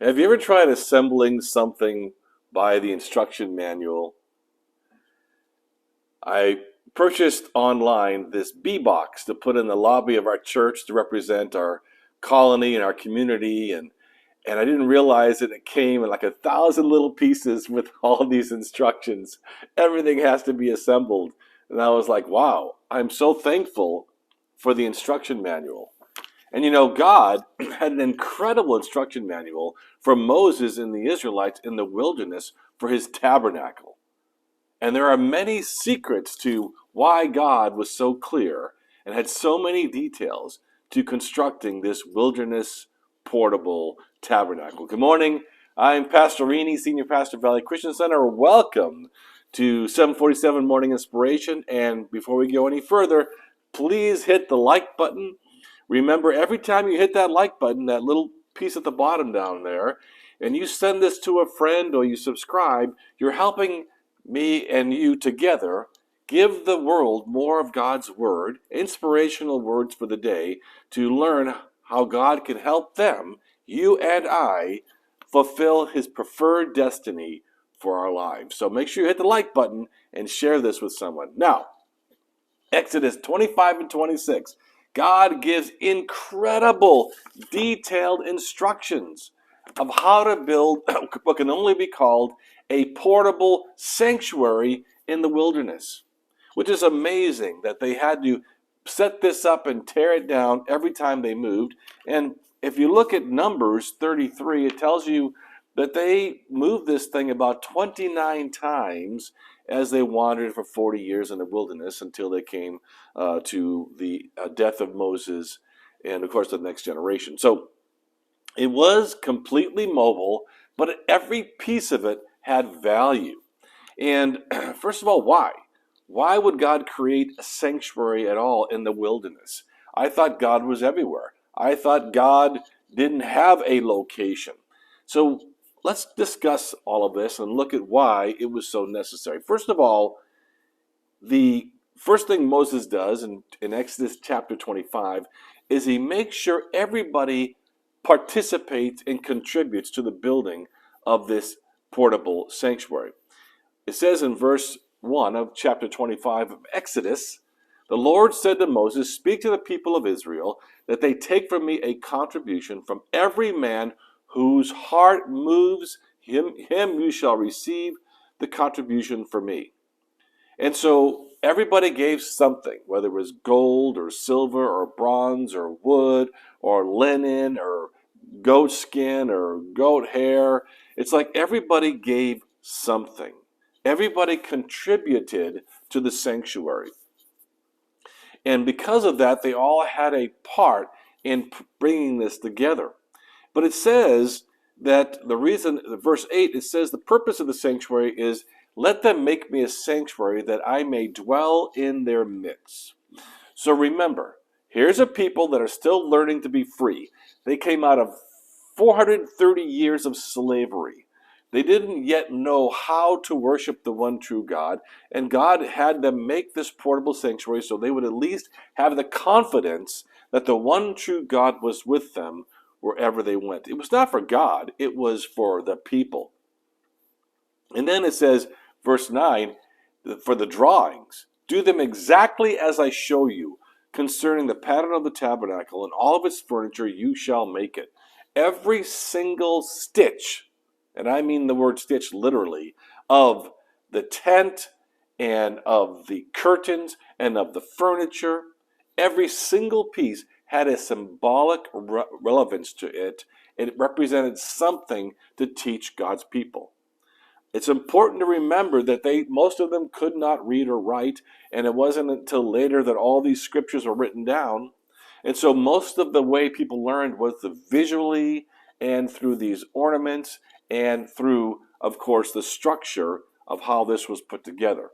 Have you ever tried assembling something by the instruction manual? I purchased online this bee box to put in the lobby of our church to represent our colony and our community, and I didn't realize that it came in like 1,000 little pieces with all these instructions. Everything has to be assembled. And I was like, wow, I'm so thankful for the instruction manual. And you know, God had an incredible instruction manual for Moses and the Israelites in the wilderness for his tabernacle. And there are many secrets to why God was so clear and had so many details to constructing this wilderness portable tabernacle. Good morning. I'm Pastor Rini, Senior Pastor, Valley Christian Center. Welcome to 747 Morning Inspiration. And before we go any further, please hit the like button. Remember, every time you hit that like button, that little piece at the bottom down there, and you send this to a friend or you subscribe, you're helping me and you together give the world more of God's Word, inspirational words for the day, to learn how God can help them, you and I, fulfill His preferred destiny for our lives. So make sure you hit the like button and share this with someone. Now, Exodus 25 and 26. God gives incredible, detailed instructions of how to build what can only be called a portable sanctuary in the wilderness, which is amazing that they had to set this up and tear it down every time they moved. And if you look at Numbers 33, it tells you that they moved this thing about 29 times as they wandered for 40 years in the wilderness until they came to the death of Moses and, of course, the next generation. So it was completely mobile, but every piece of it had value. And first of all, why? Why would God create a sanctuary at all in the wilderness? I thought God was everywhere. I thought God didn't have a location. So let's discuss all of this and look at why it was so necessary. First of all, the first thing Moses does in Exodus chapter 25 is he makes sure everybody participates and contributes to the building of this portable sanctuary. It says in verse 1 of chapter 25 of Exodus, the Lord said to Moses, "Speak to the people of Israel that they take from me a contribution from every man whose heart moves him you shall receive the contribution for me." And so everybody gave something, whether it was gold or silver or bronze or wood or linen or goat skin or goat hair. It's like everybody gave something. Everybody contributed to the sanctuary. And because of that, they all had a part in bringing this together. But it says that the reason, verse 8, it says the purpose of the sanctuary is, let them make me a sanctuary that I may dwell in their midst. So remember, here's a people that are still learning to be free. They came out of 430 years of slavery. They didn't yet know how to worship the one true God, and God had them make this portable sanctuary so they would at least have the confidence that the one true God was with them wherever they went. It was not for God, it was for the people. And then it says, verse 9, for the drawings, do them exactly as I show you. Concerning the pattern of the tabernacle and all of its furniture, you shall make it. Every single stitch, and I mean the word stitch literally, of the tent and of the curtains and of the furniture, every single piece had a symbolic relevance to it. It represented something to teach God's people. It's important to remember that most of them could not read or write, and it wasn't until later that all these scriptures were written down. And so most of the way people learned was visually and through these ornaments and through, of course, the structure of how this was put together.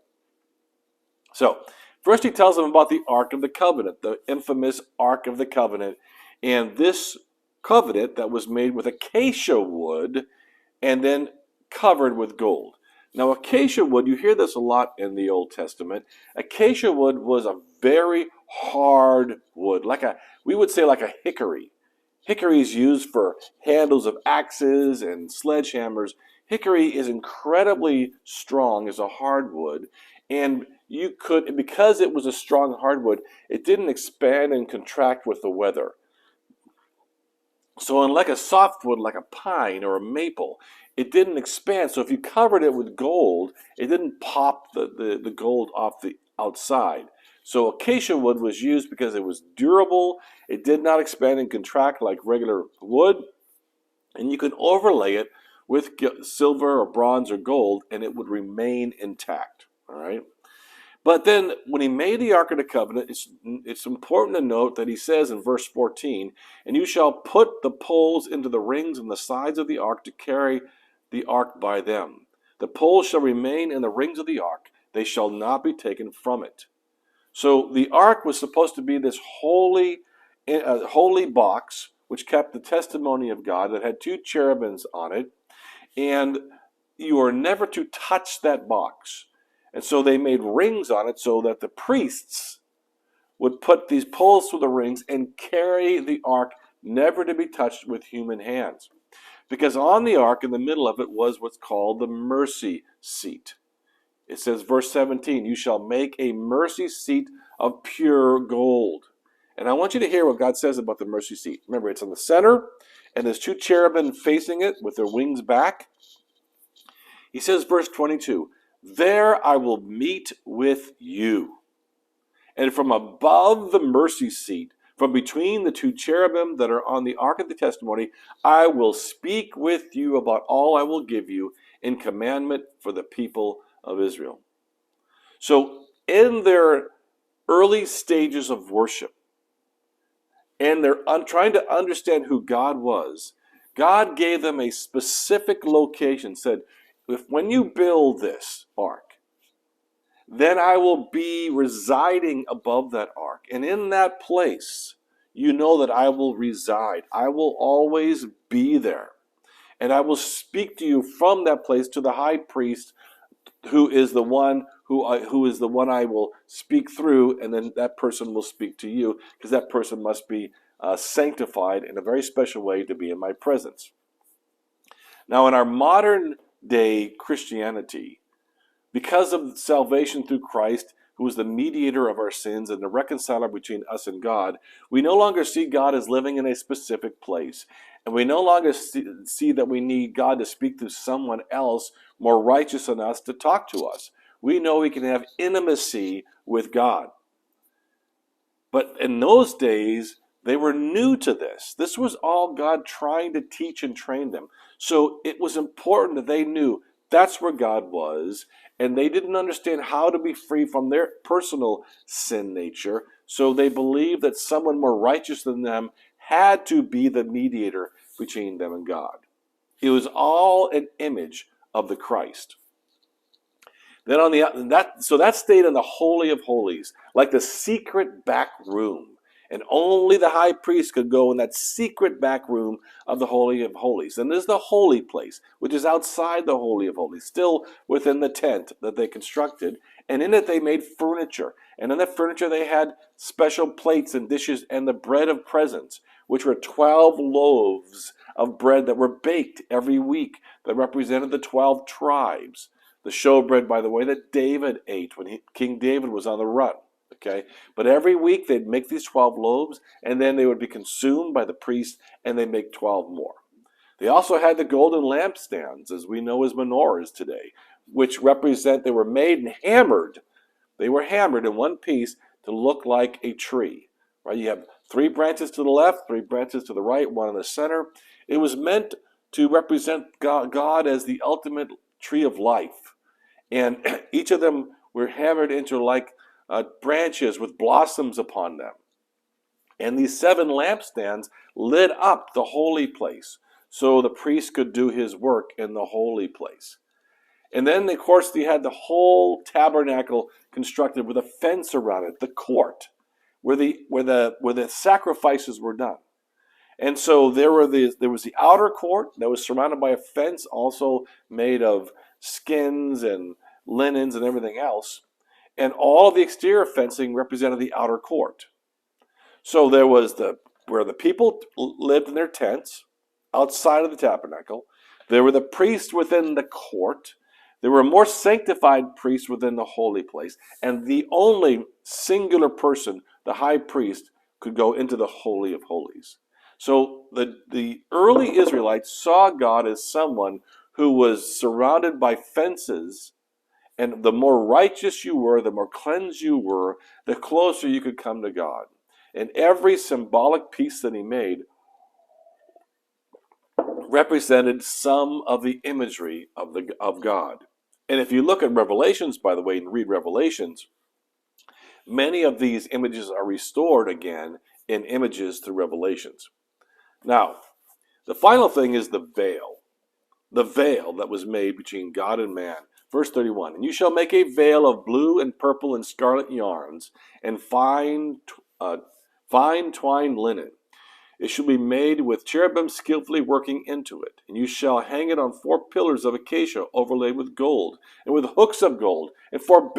So first he tells them about the Ark of the Covenant, the infamous Ark of the Covenant, and this covenant that was made with acacia wood and then covered with gold. Now, acacia wood, you hear this a lot in the Old Testament. Acacia wood was a very hard wood, we would say like a hickory. Hickory is used for handles of axes and sledgehammers. Hickory is incredibly strong as a hardwood, and because it was a strong hardwood, it didn't expand and contract with the weather. So unlike a softwood like a pine or a maple, it didn't expand. So if you covered it with gold, it didn't pop the gold off the outside. So acacia wood was used because it was durable. It did not expand and contract like regular wood. And you could overlay it with silver or bronze or gold, and it would remain intact. All right. But then when he made the Ark of the Covenant, it's important to note that he says in verse 14, and you shall put the poles into the rings on the sides of the ark to carry the ark by them. The poles shall remain in the rings of the ark. They shall not be taken from it. So the ark was supposed to be this holy box, which kept the testimony of God, that had two cherubims on it. And you are never to touch that box. And so they made rings on it so that the priests would put these poles through the rings and carry the ark, never to be touched with human hands. Because on the ark, in the middle of it, was what's called the mercy seat. It says, verse 17, you shall make a mercy seat of pure gold. And I want you to hear what God says about the mercy seat. Remember, it's in the center, and there's two cherubim facing it with their wings back. He says, verse 22, there I will meet with you. And from above the mercy seat, from between the two cherubim that are on the ark of the testimony, I will speak with you about all I will give you in commandment for the people of Israel. So in their early stages of worship, and they're trying to understand who God was, God gave them a specific location, said, when you build this ark, then I will be residing above that ark. And in that place, you know that I will reside. I will always be there. And I will speak to you from that place to the high priest, who is the one who is the one I will speak through, and then that person will speak to you, because that person must be sanctified in a very special way to be in my presence. Now, in our modern day Christianity, because of salvation through Christ, who is the mediator of our sins and the reconciler between us and God, we no longer see God as living in a specific place. And we no longer see that we need God to speak to someone else more righteous than us to talk to us. We know we can have intimacy with God. But in those days, they were new to this. This was all God trying to teach and train them. So it was important that they knew that's where God was, and they didn't understand how to be free from their personal sin nature. So they believed that someone more righteous than them had to be the mediator between them and God. It was all an image of the Christ. Then that stayed in the Holy of Holies, like the secret back room. And only the high priest could go in that secret back room of the Holy of Holies. And there's the holy place, which is outside the Holy of Holies, still within the tent that they constructed. And in it they made furniture. And in that furniture they had special plates and dishes and the bread of presence, which were 12 loaves of bread that were baked every week that represented the 12 tribes. The showbread, by the way, that David ate when King David was on the run. Okay, but every week they'd make these 12 loaves, and then they would be consumed by the priest, and they'd make 12 more. They also had the golden lampstands, as we know as menorahs today, which represent they were made and hammered. They were hammered in one piece to look like a tree. Right? You have 3 branches to the left, 3 branches to the right, 1 in the center. It was meant to represent God as the ultimate tree of life. And each of them were hammered into like branches with blossoms upon them. And these 7 lampstands lit up the holy place so the priest could do his work in the holy place. And then, of course, they had the whole tabernacle constructed with a fence around it, the court, where the sacrifices were done. And so there was the outer court that was surrounded by a fence, also made of skins and linens and everything else. And all of the exterior fencing represented the outer court. So there was the where the people lived in their tents outside of the tabernacle. There were the priests within the court. There were more sanctified priests within the holy place. And the only singular person, the high priest, could go into the Holy of Holies. So the early Israelites saw God as someone who was surrounded by fences, and the more righteous you were, the more cleansed you were, the closer you could come to God. And every symbolic piece that he made represented some of the imagery of God. And if you look at Revelations, by the way, and read Revelations, many of these images are restored again in images through Revelations. Now, the final thing is the veil that was made between God and man. Verse 31, and you shall make a veil of blue and purple and scarlet yarns and fine twined linen. It shall be made with cherubim skillfully working into it. And you shall hang it on 4 pillars of acacia overlaid with gold, and with hooks of gold, and 4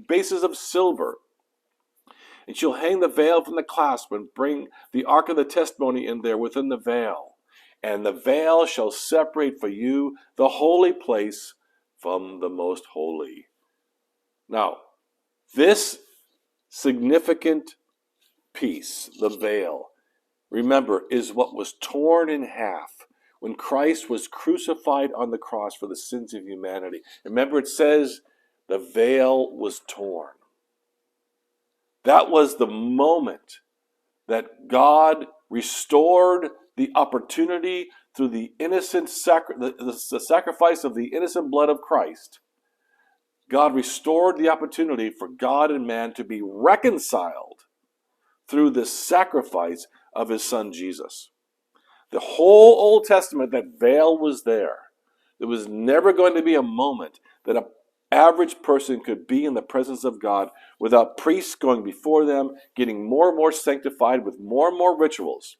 bases of silver. And she'll hang the veil from the clasp, and bring the ark of the testimony in there within the veil. And the veil shall separate for you the holy place from the most holy. Now, this significant piece, the veil, remember, is what was torn in half when Christ was crucified on the cross for the sins of humanity. Remember, it says the veil was torn. That was the moment that God restored the opportunity through the innocent the sacrifice of the innocent blood of Christ. God restored the opportunity for God and man to be reconciled through the sacrifice of his son Jesus. The whole Old Testament, that veil was there. There was never going to be a moment that an average person could be in the presence of God without priests going before them, getting more and more sanctified with more and more rituals.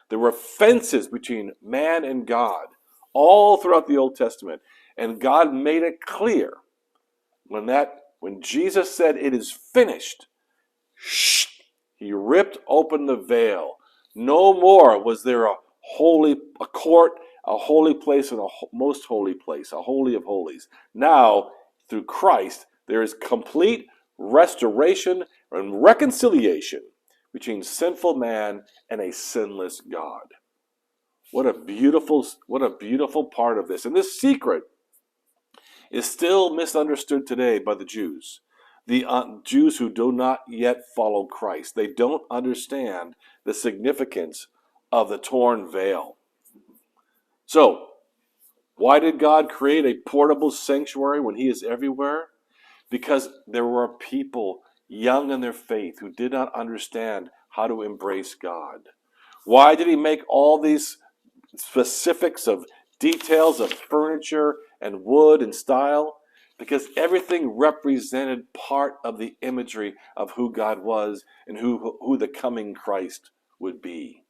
There were fences between man and God all throughout the Old Testament. And God made it clear when Jesus said, "It is finished," he ripped open the veil. No more was there a court, a holy place, and a most holy place, a holy of holies. Now, through Christ, there is complete restoration and reconciliation between sinful man and a sinless God. What a beautiful part of this. And this secret is still misunderstood today by the Jews. The Jews who do not yet follow Christ. They don't understand the significance of the torn veil. So, why did God create a portable sanctuary when he is everywhere? Because there were people young in their faith who did not understand how to embrace God. Why did he make all these specifics of details of furniture and wood and style? Because everything represented part of the imagery of who God was and who the coming Christ would be.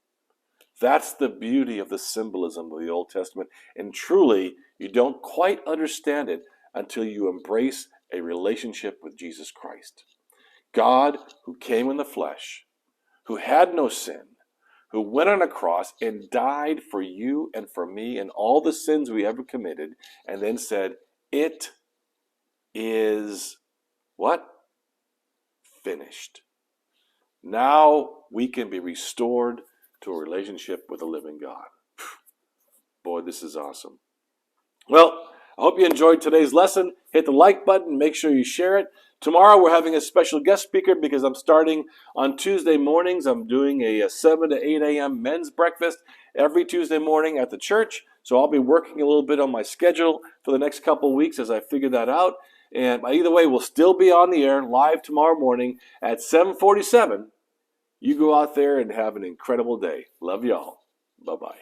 That's the beauty of the symbolism of the Old Testament. And truly, you don't quite understand it until you embrace a relationship with Jesus Christ. God, who came in the flesh, who had no sin, who went on a cross and died for you and for me and all the sins we ever committed, and then said, "It is" what? "Finished." Now we can be restored to a relationship with the living God. Boy, this is awesome. Well, I hope you enjoyed today's lesson. Hit the like button. Make sure you share it. Tomorrow we're having a special guest speaker because I'm starting on Tuesday mornings. I'm doing a 7 to 8 a.m. men's breakfast every Tuesday morning at the church. So I'll be working a little bit on my schedule for the next couple of weeks as I figure that out. And either way, we'll still be on the air live tomorrow morning at 7:47. You go out there and have an incredible day. Love y'all. Bye-bye.